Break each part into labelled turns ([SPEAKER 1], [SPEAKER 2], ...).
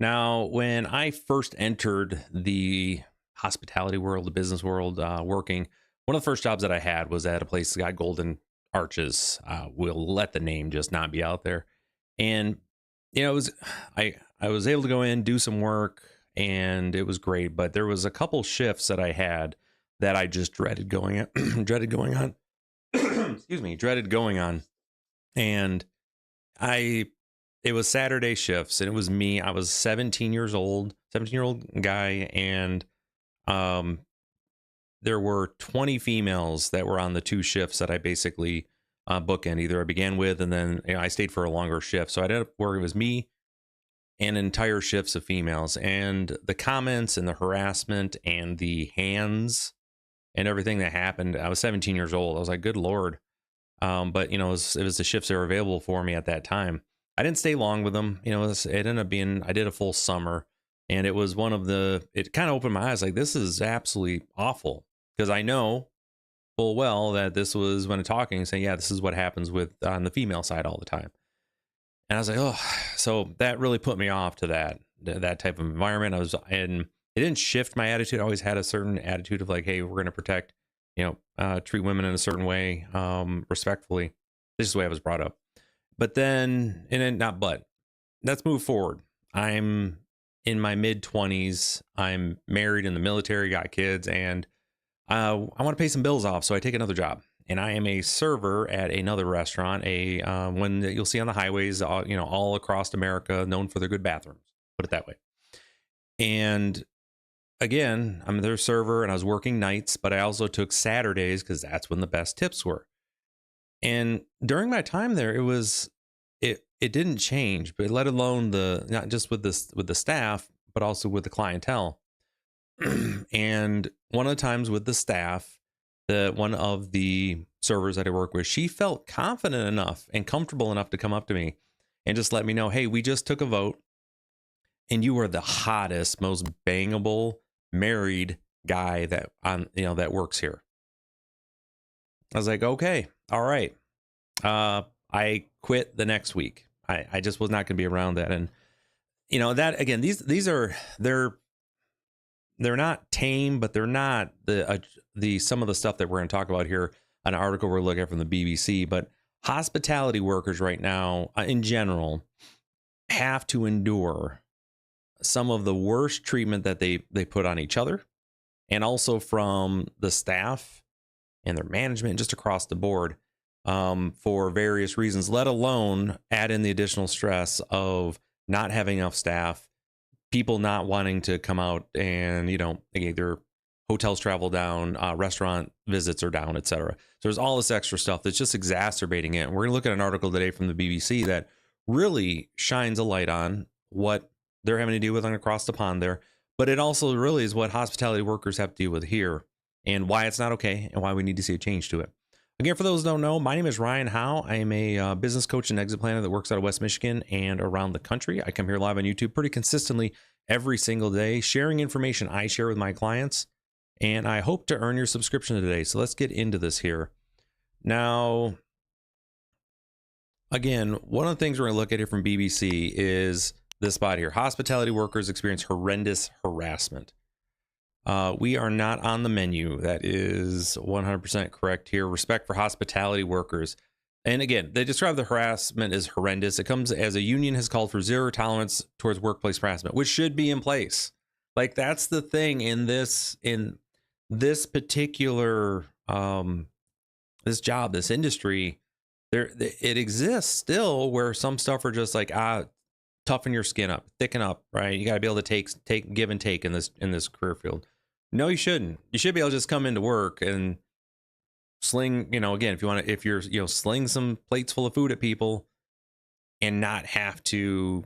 [SPEAKER 1] Now, when I first entered the hospitality world, the business world, working, one of the first jobs that I had was at a place that got golden arches. We'll let the name just not be out there. And it was I was able to go in, do some work, and it was great. But there was a couple shifts that I had that I just dreaded going dreaded going on. Excuse me, dreaded going on. And I it was Saturday shifts, and it was me. I was 17 years old, 17-year-old guy, and um there were 20 females that were on the two shifts that I basically bookend. Either I began with, and then I stayed for a longer shift. So I ended up where it was me and entire shifts of females, and the comments and the harassment and the hands and everything that happened. I was 17 years old. I was like, good Lord. But it was the shifts that were available for me at that time. I didn't stay long with them. It ended up being, I did a full summer, and it was it kind of opened my eyes. Like, this is absolutely awful, because I know full well that this was when talking, saying, yeah, this is what happens with on the female side all the time. And I was like, oh, so that really put me off to that type of environment. And it didn't shift my attitude. I always had a certain attitude of like, hey, we're going to protect, treat women in a certain way, respectfully. This is the way I was brought up. But then, let's move forward. I'm in my mid 20s. I'm married, in the military, got kids, and I want to pay some bills off. So I take another job, and I am a server at another restaurant, one that you'll see on the highways, all across America, known for their good bathrooms, put it that way. And again, I'm their server, and I was working nights, but I also took Saturdays because that's when the best tips were. And during my time there, it didn't change, but let alone not just with the staff, but also with the clientele. And one of the times with the staff, one of the servers that I work with, she felt confident enough and comfortable enough to come up to me and just let me know, hey, we just took a vote, and you are the hottest, most bangable married guy that works here. I was like, okay, all right. I quit the next week. I just was not going to be around that. And that again, they're not tame, but they're not the some of the stuff that we're going to talk about here. An article we're looking at from the BBC, but hospitality workers right now, in general, have to endure some of the worst treatment that they put on each other, and also from the staff and their management, just across the board, for various reasons, let alone add in the additional stress of not having enough staff, people not wanting to come out, and either hotels travel down, restaurant visits are down, etc. So there's all this extra stuff that's just exacerbating it. And we're going to look at an article today from the BBC that really shines a light on what they're having to deal with across the pond there, but it also really is what hospitality workers have to deal with here, and why it's not okay, and why we need to see a change to it. Again, for those who don't know, my name is Ryan Howe. I am a business coach and exit planner that works out of West Michigan and around the country. I come here live on YouTube pretty consistently every single day, sharing information I share with my clients, and I hope to earn your subscription today. So let's get into this here. Now, again, one of the things we're going to look at here from BBC is this spot here. Hospitality workers experience horrendous harassment. We are not on the menu. That is 100% correct here. Respect for hospitality workers. And again, they describe the harassment as horrendous. It comes as a union has called for zero tolerance towards workplace harassment, which should be in place. Like, that's the thing in this particular, this job, this industry, it exists still, where some stuff are just like, toughen your skin up, thicken up, right? You got to be able to take give and take in this career field. No, you shouldn't. You should be able to just come into work and sling, again, if you're sling some plates full of food at people and not have to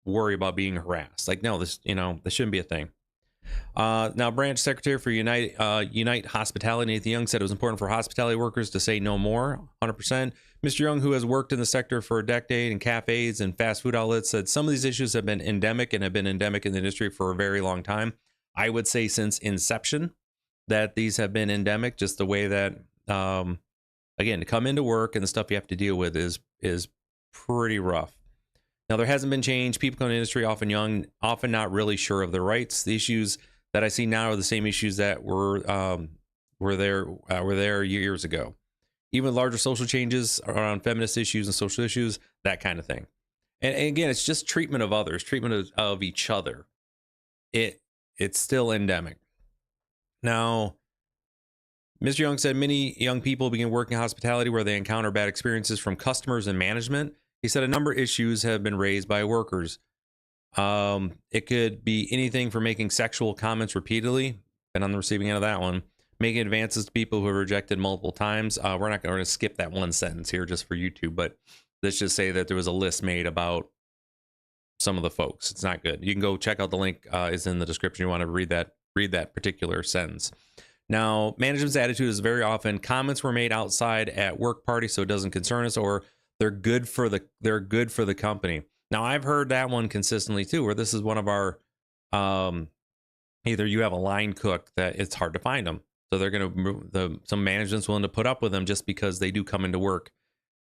[SPEAKER 1] worry about being harassed. Like, no, this shouldn't be a thing. Now, branch secretary for Unite Hospitality, Nathan Young, said it was important for hospitality workers to say no more. 100%. Mr. Young, who has worked in the sector for a decade in cafes and fast food outlets, said some of these issues have been endemic in the industry for a very long time. I would say since inception that these have been endemic. Just the way that, again, to come into work and the stuff you have to deal with is pretty rough. Now, there hasn't been change. People in the industry, often young, often not really sure of their rights. The issues that I see now are the same issues that were there years ago. Even larger social changes around feminist issues and social issues, that kind of thing. And again, it's just treatment of others, treatment of each other. It's still endemic. Now, Mr. Young said many young people begin working in hospitality where they encounter bad experiences from customers and management. He said a number of issues have been raised by workers. It could be anything from making sexual comments repeatedly, been on the receiving end of that one, making advances to people who are rejected multiple times. We're not going to skip that one sentence here just for YouTube, but let's just say that there was a list made about some of the folks. It's not good. You can go check out the link is in the description. You want to read that particular sentence. Now, management's attitude is very often comments were made outside at work party, so it doesn't concern us, or they're good for the company. Now, I've heard that one consistently too, where this is one of our either you have a line cook that it's hard to find them, so they're going to some management's willing to put up with them just because they do come into work.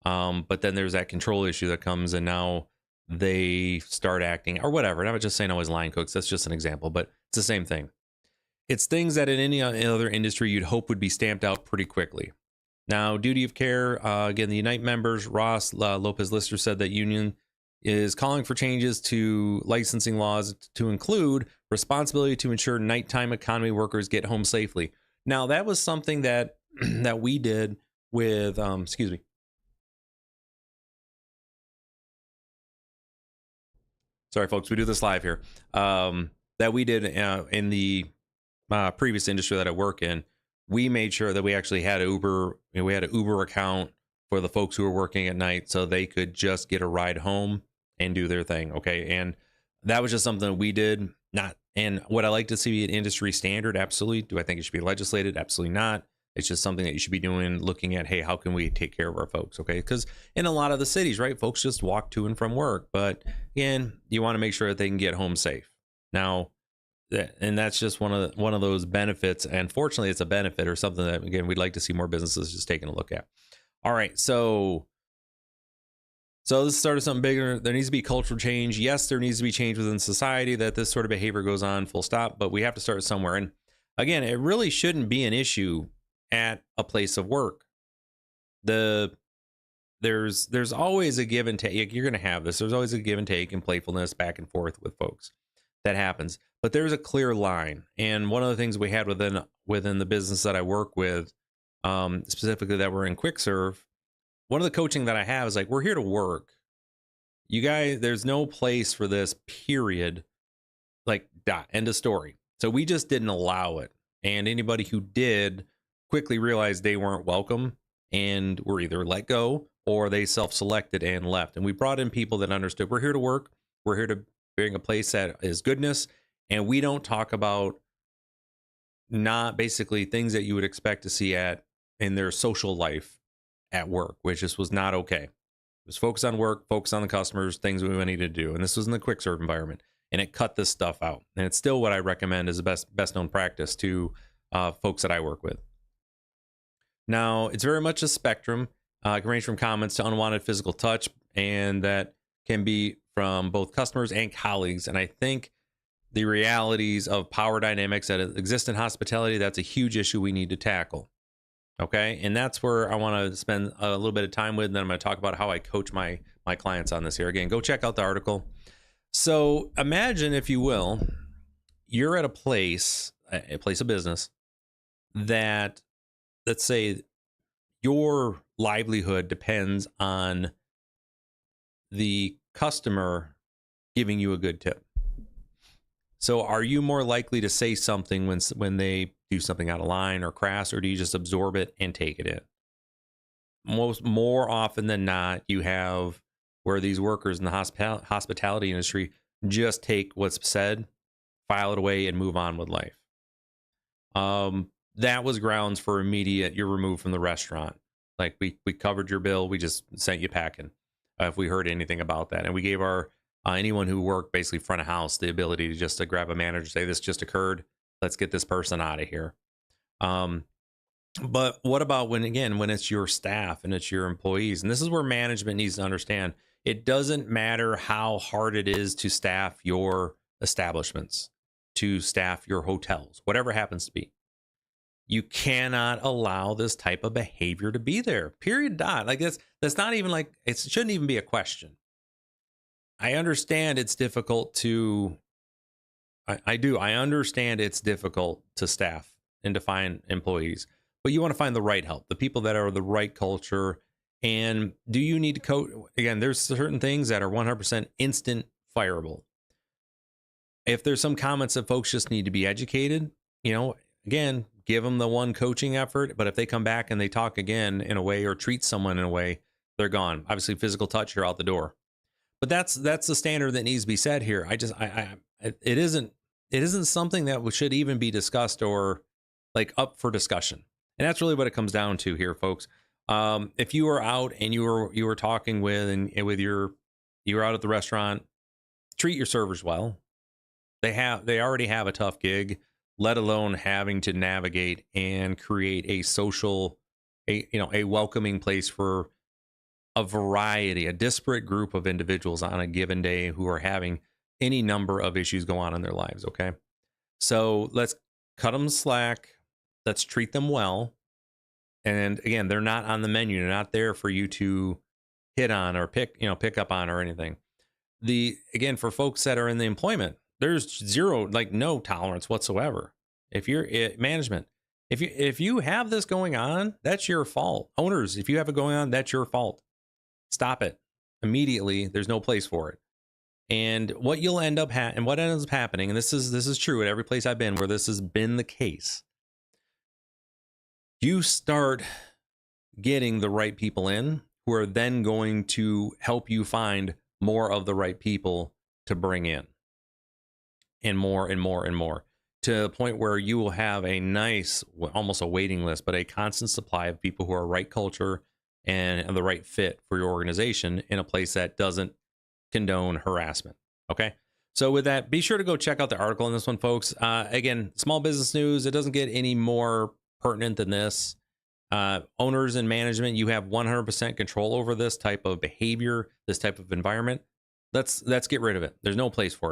[SPEAKER 1] But then there's that control issue that comes, and now they start acting or whatever. And I'm just saying always line cooks. That's just an example, but it's the same thing. It's things that in any other industry you'd hope would be stamped out pretty quickly. Now, duty of care, again, the Unite members, Ross Lopez Lister said that union is calling for changes to licensing laws to include responsibility to ensure nighttime economy workers get home safely. Now, that was something that that we did with, excuse me. Sorry, folks, we do this live here. That we did in the previous industry that I work in. We made sure that we actually had we had an Uber account for the folks who were working at night, so they could just get a ride home and do their thing. Okay, and that was just something that we did. And would I like to see an industry standard? Absolutely. Do I think it should be legislated? Absolutely not. It's just something that you should be doing, looking at, hey, how can we take care of our folks? Okay, because in a lot of the cities, right, folks just walk to and from work, but again, you want to make sure that they can get home safe. Now, and that's just one of those benefits. And fortunately, it's a benefit or something that, again, we'd like to see more businesses just taking a look at. All right, so this started something bigger. There needs to be cultural change. Yes, there needs to be change within society that this sort of behavior goes on, full stop. But we have to start somewhere. And again, it really shouldn't be an issue at a place of work. There's always a give and take. You're going to have this. There's always a give and take and playfulness back and forth with folks. That happens. But there's a clear line. And one of the things we had within the business that I work with, specifically that we're in quick serve, one of the coaching that I have is like, we're here to work. You guys, there's no place for this, period. Like, end of story. So we just didn't allow it. And anybody who did quickly realized they weren't welcome and were either let go or they self-selected and left. And we brought in people that understood we're here to work. We're here to bring a place that is goodness. And we don't talk about not basically things that you would expect to see in their social life at work, which just was not okay. It was focus on work, focus on the customers, things we needed to do. And this was in the quick serve environment, and it cut this stuff out. And it's still what I recommend as the best known practice to folks that I work with. Now, it's very much a spectrum. It can range from comments to unwanted physical touch, and that can be from both customers and colleagues. And I think the realities of power dynamics that exist in hospitality, that's a huge issue we need to tackle. Okay, and that's where I want to spend a little bit of time with, and then I'm going to talk about how I coach my clients on this here. Again, go check out the article. So imagine, if you will, you're at a place of business that, let's say, your livelihood depends on the customer giving you a good tip. So are you more likely to say something when they do something out of line or crass, or do you just absorb it and take it in? More often than not, you have where these workers in the hospitality industry just take what's said, file it away, and move on with life. That was grounds for immediate, you're removed from the restaurant. Like, we covered your bill, we just sent you packing if we heard anything about that. And we gave our anyone who worked basically front of house the ability to grab a manager and say, this just occurred, let's get this person out of here. But what about when it's your staff and it's your employees? And this is where management needs to understand, It doesn't matter how hard it is to staff your establishments, to staff your hotels, whatever it happens to be. You cannot allow this type of behavior to be there. Period. Dot. Like that's not even like it shouldn't even be a question. I understand it's difficult to I do. I understand it's difficult to staff and to find employees, but you want to find the right help, the people that are the right culture. And do you need to coach? Again, there's certain things that are 100% instant fireable. If there's some comments that folks just need to be educated, again, give them the one coaching effort. But if they come back and they talk again in a way or treat someone in a way, they're gone. Obviously, physical touch, you're out the door. But that's the standard that needs to be set here. It isn't something that should even be discussed or like up for discussion. And that's really what it comes down to here, folks. If you were out and you were talking with you were out at the restaurant, treat your servers well. They already have a tough gig, let alone having to navigate and create a social, a welcoming place for a disparate group of individuals on a given day who are having any number of issues go on in their lives. Okay. So let's cut them slack. Let's treat them well. And again, they're not on the menu. They're not there for you to hit on or pick up on or anything. Again, for folks that are in the employment, there's zero, like no tolerance whatsoever. If you're management, if you have this going on, that's your fault. Owners, if you have it going on, that's your fault. Stop it immediately. There's no place for it. And what you'll end up and what ends up happening, and this is true at every place I've been where this has been the case, you start getting the right people in who are then going to help you find more of the right people to bring in, and more and more and more, to the point where you will have a nice, almost a waiting list, but a constant supply of people who are right culture and the right fit for your organization in a place that doesn't condone harassment. Okay. So with that, be sure to go check out the article on this one, folks. Again, small business news. It doesn't get any more pertinent than this. Owners and management, you have 100% control over this type of behavior, this type of environment. Let's get rid of it. There's no place for it.